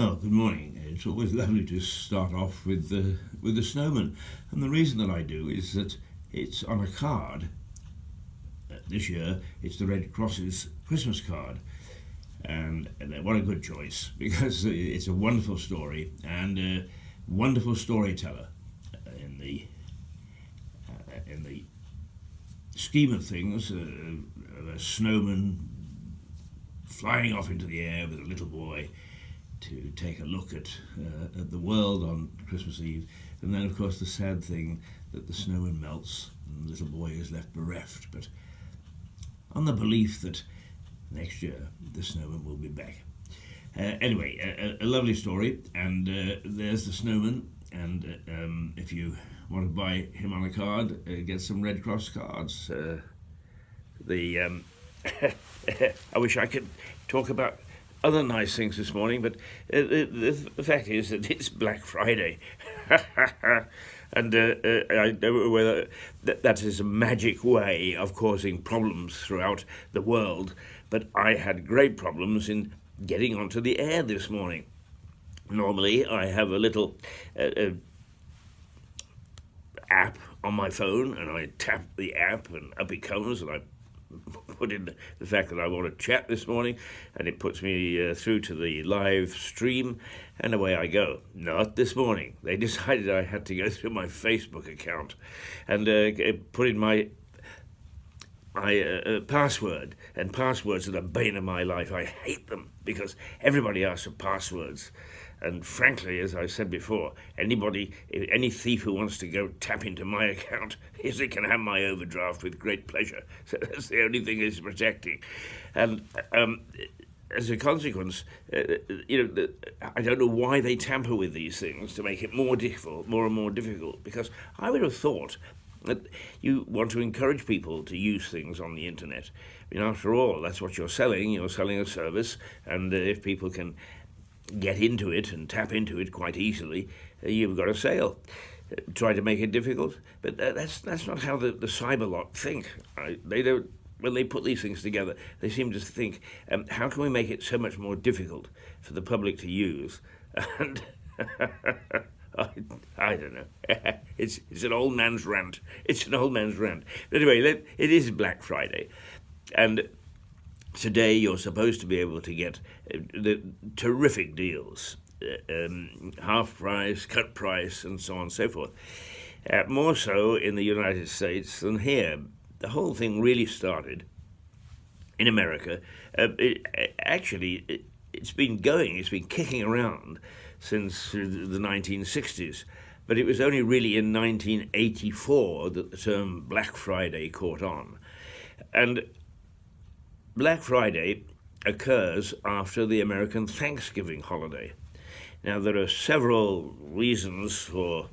Well, good morning. It's always lovely to start off with the snowman, and the reason that I do is that it's on a card. This year, it's the Red Cross's Christmas card, and what a good choice because it's a wonderful story and a wonderful storyteller in the scheme of things. A snowman flying off into the air with a little boy to take a look at the world on Christmas Eve. And then, of course, the sad thing that the snowman melts and the little boy is left bereft. But on the belief that next year the snowman will be back. Anyway, a lovely story. And there's the snowman. And if you want to buy him on a card, get some Red Cross cards. I wish I could talk about other nice things this morning, but the fact is that it's Black Friday. And I don't know whether that is a magic way of causing problems throughout the world, but I had great problems in getting onto the air this morning. Normally, I have a little app on my phone, and I tap the app, and up it comes, and I put in the fact that I want to chat this morning, and it puts me through to the live stream, and away I go. Not this morning. They decided I had to go through my Facebook account and put in my password, and passwords are the bane of my life. I hate them because everybody asks for passwords. And frankly, as I said before, any thief who wants to go tap into my account, he can have my overdraft with great pleasure. So that's the only thing it's protecting. And as a consequence, I don't know why they tamper with these things to make it more and more difficult, because I would have thought that you want to encourage people to use things on the internet. I mean, after all, that's what you're selling. You're selling a service, and if people can get into it and tap into it quite easily, you've got a sale. Try to make it difficult, but that's not how the cyber lot think. They don't. When they put these things together, they seem to think, how can we make it so much more difficult for the public to use? And I don't know. It's an old man's rant. It's an old man's rant. But anyway, it is Black Friday, and today you're supposed to be able to get the terrific deals, half price, cut price, and so on and so forth. More so in the United States than here. The whole thing really started in America. It's been kicking around since the 1960s. But it was only really in 1984 that the term Black Friday caught on. And Black Friday occurs after the American Thanksgiving holiday. Now, there are several reasons for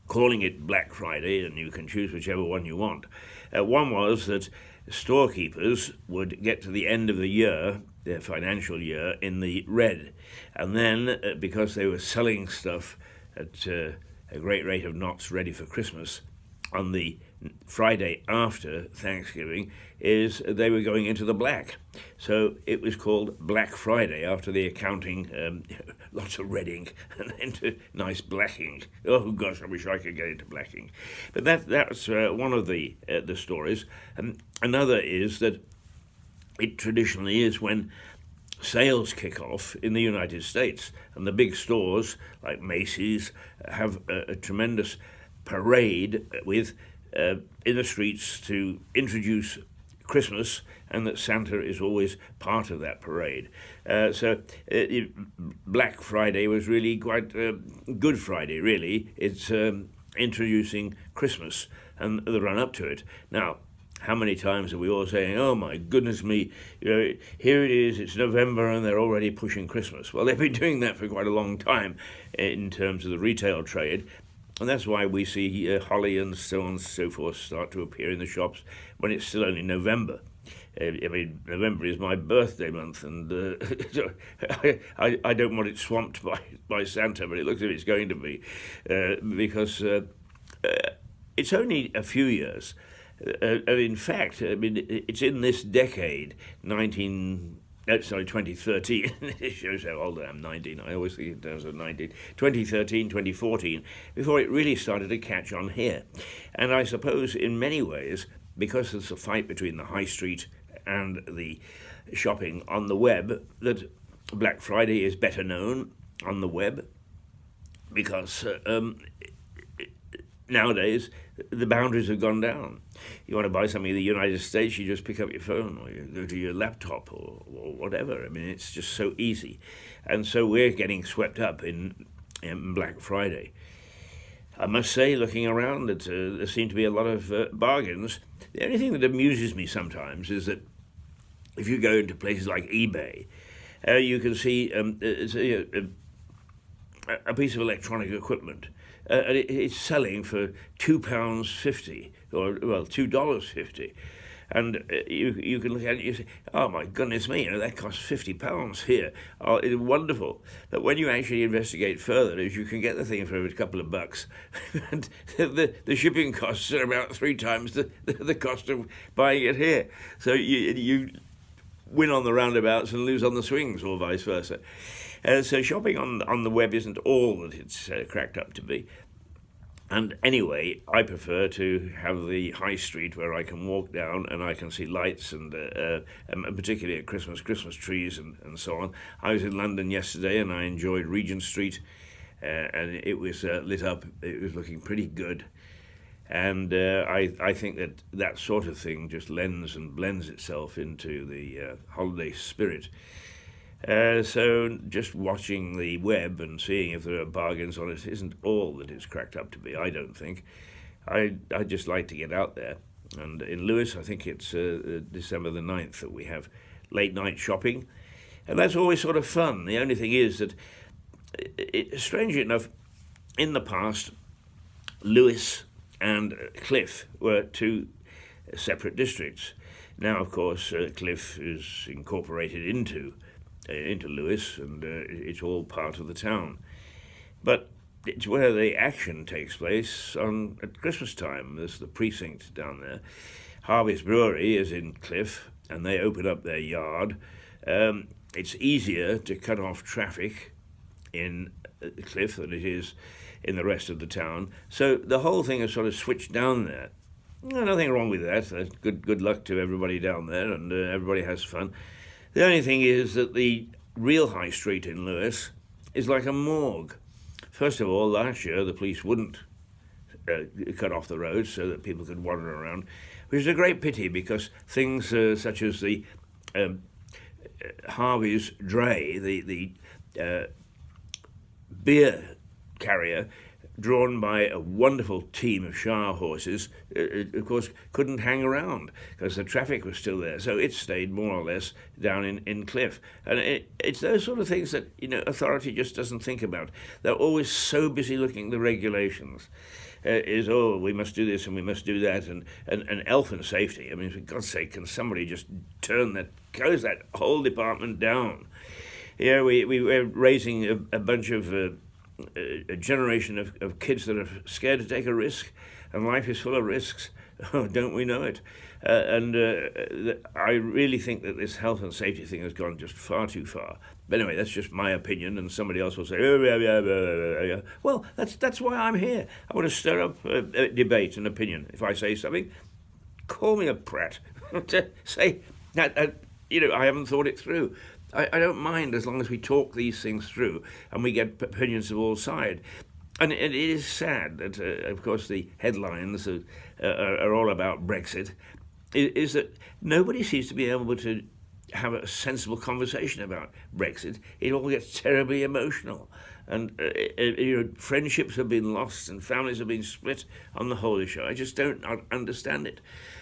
calling it Black Friday, and you can choose whichever one you want. One was that storekeepers would get to the end of the year, their financial year, in the red. And then, because they were selling stuff at a great rate of knots ready for Christmas, on the Friday after Thanksgiving, is they were going into the black. So it was called Black Friday after the accounting, lots of red ink, and into nice black ink. Oh gosh, I wish I could get into black ink. But that's one of the stories. Another is that it traditionally is when sales kick off in the United States, and the big stores like Macy's have a tremendous parade with in the streets to introduce Christmas, and that Santa is always part of that parade. So Black Friday was really quite Good Friday, really. It's introducing Christmas and the run up to it. Now, how many times are we all saying, oh my goodness me, here it is, it's November and they're already pushing Christmas. Well, they've been doing that for quite a long time in terms of the retail trade. And that's why we see holly and so on and so forth start to appear in the shops when it's still only November. November is my birthday month, and I don't want it swamped by Santa, but it looks as if it's going to be, because it's only a few years. In fact, it's in this decade, No, sorry, 2013. It shows how old I am, 19. I always think in terms of 19. 2013, 2014, before it really started to catch on here. And I suppose in many ways, because there's a fight between the high street and the shopping on the web, that Black Friday is better known on the web because nowadays the boundaries have gone down. You want to buy something in the United States, you just pick up your phone or you go to your laptop or whatever. I mean, it's just so easy. And so we're getting swept up in Black Friday. I must say, looking around, that there seem to be a lot of bargains. The only thing that amuses me sometimes is that if you go into places like eBay, you can see a piece of electronic equipment. And it's selling for £2.50 or $2.50, and you can look at it and you say, oh my goodness me, that costs £50 here. Oh, it's wonderful. But when you actually investigate further, is you can get the thing for a couple of bucks, and the shipping costs are about 3 times the cost of buying it here. So you win on the roundabouts and lose on the swings, or vice versa. So shopping on the web isn't all that it's cracked up to be. And anyway, I prefer to have the high street where I can walk down and I can see lights and particularly at Christmas trees and so on. I was in London yesterday and I enjoyed Regent Street, and it was lit up. It was looking pretty good. And I think that sort of thing just lends and blends itself into the holiday spirit. So just watching the web and seeing if there are bargains on it isn't all that it's cracked up to be, I don't think. I just like to get out there. And in Lewes, I think it's December the 9th that we have late night shopping. And that's always sort of fun. The only thing is that, strangely enough, in the past, Lewes and Cliff were 2 separate districts. Now, of course, Cliff is incorporated into Lewes, and it's all part of the town. But it's where the action takes place at Christmas time. There's the precinct down there. Harvey's Brewery is in Cliff, and they open up their yard. It's easier to cut off traffic in Cliff than it is in the rest of the town. So the whole thing is sort of switched down there. Nothing wrong with that. Good luck to everybody down there, and everybody has fun. The only thing is that the real high street in Lewes is like a morgue. First of all, last year the police wouldn't cut off the roads so that people could wander around, which is a great pity because things such as the Harvey's Dray, the beer carrier, drawn by a wonderful team of Shire horses, of course, couldn't hang around because the traffic was still there. So it stayed more or less down in Cliff. And it's those sort of things that, authority just doesn't think about. They're always so busy looking at the regulations. We must do this and we must do that. And health and safety. I mean, for God's sake, can somebody just close that whole department down? We're raising a bunch of a generation of kids that are scared to take a risk, and life is full of risks. Oh, don't we know it? I really think that this health and safety thing has gone just far too far. But anyway, that's just my opinion, and somebody else will say, yeah. Well, that's why I'm here. I want to stir up a debate and opinion. If I say something, call me a prat. Say that, I haven't thought it through. I don't mind as long as we talk these things through and we get opinions of all sides. And it is sad that, of course, the headlines are all about Brexit, is that nobody seems to be able to have a sensible conversation about Brexit. It all gets terribly emotional. And friendships have been lost and families have been split on the whole issue. I just don't understand it.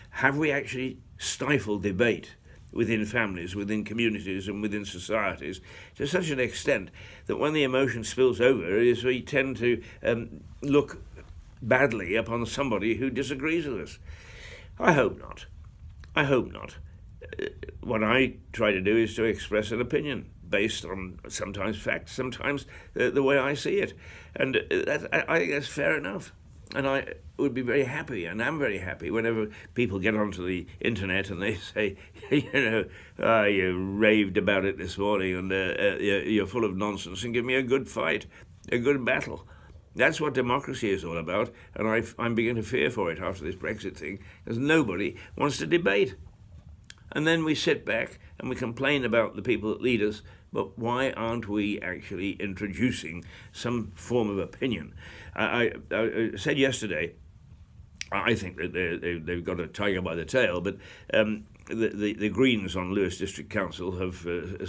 Have we actually stifled debate within families, within communities and within societies to such an extent that when the emotion spills over is we tend to look badly upon somebody who disagrees with us? I hope not. What I try to do is to express an opinion based on sometimes facts, sometimes the way I see it. And I think that's fair enough. And I would be very happy, and am very happy, whenever people get onto the internet and they say, you raved about it this morning, and you're full of nonsense, and give me a good fight, a good battle. That's what democracy is all about, and I'm beginning to fear for it after this Brexit thing, because nobody wants to debate. And then we sit back and we complain about the people that lead us, but why aren't we actually introducing some form of opinion? I said yesterday, I think that they've got a tiger by the tail, but the Greens on Lewis District Council have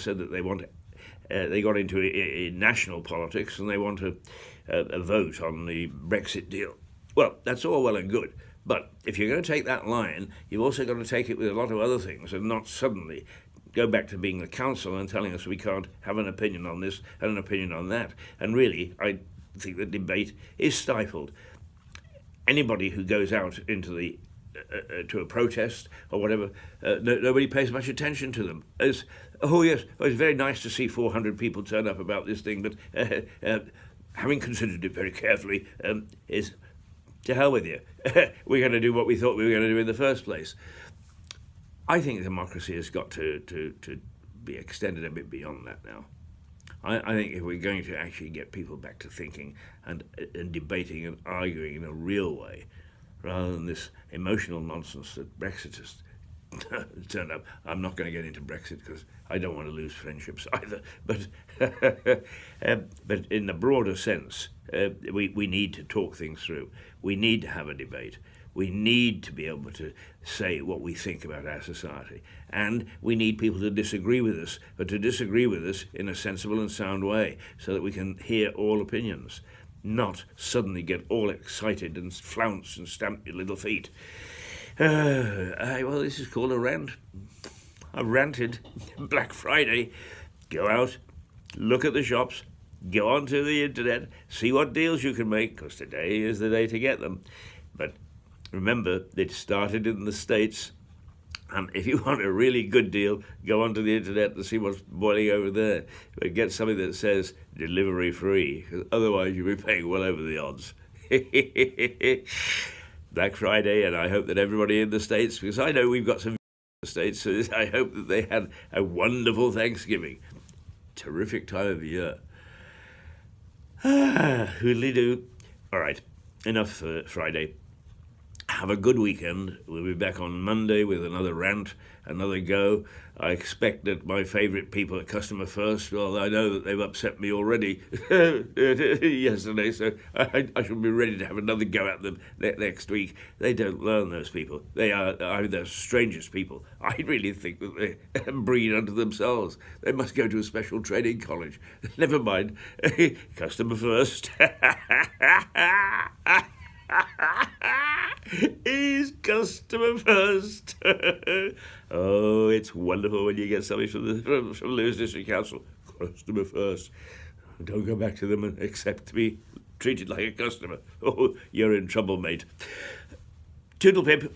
said that they got into national politics and they want a vote on the Brexit deal. Well, that's all well and good. But if you're going to take that line, you've also got to take it with a lot of other things and not suddenly go back to being the council and telling us we can't have an opinion on this and an opinion on that. And really, I think the debate is stifled. Anybody who goes out into to a protest or whatever, nobody pays much attention to them. It's very nice to see 400 people turn up about this thing, but having considered it very carefully, is to hell with you. We're going to do what we thought we were going to do in the first place. I think democracy has got to be extended a bit beyond that now. I think if we're going to actually get people back to thinking and debating and arguing in a real way, rather than this emotional nonsense that Brexiters turned up. I'm not going to get into Brexit because I don't want to lose friendships either. But but in the broader sense, we need to talk things through. We need to have a debate. We need to be able to say what we think about our society. And we need people to disagree with us, but to disagree with us in a sensible and sound way so that we can hear all opinions, not suddenly get all excited and flounce and stamp your little feet. Well, this is called a rant. I've ranted. Black Friday. Go out, look at the shops, go onto the internet, see what deals you can make, because today is the day to get them. But remember, it started in the States, and if you want a really good deal, go onto the internet and see what's boiling over there. But get something that says delivery free, because otherwise you'll be paying well over the odds. Black Friday, and I hope that everybody in the States, because I know we've got some in the States, so I hope that they had a wonderful Thanksgiving. Terrific time of year. Hoodly-doo. All right, enough for Friday. Have a good weekend. We'll be back on Monday with another rant, another go. I expect that my favourite people at Customer First, well, I know that they've upset me already yesterday, so I shall be ready to have another go at them next week. They don't learn, those people. They are the strangest people. I really think that they breed unto themselves. They must go to a special training college. Never mind. Customer First. Is customer first. Oh, it's wonderful when you get something from Lewis District Council. Customer first. Don't go back to them and accept to be treated like a customer. Oh, you're in trouble, mate. Toodle pip.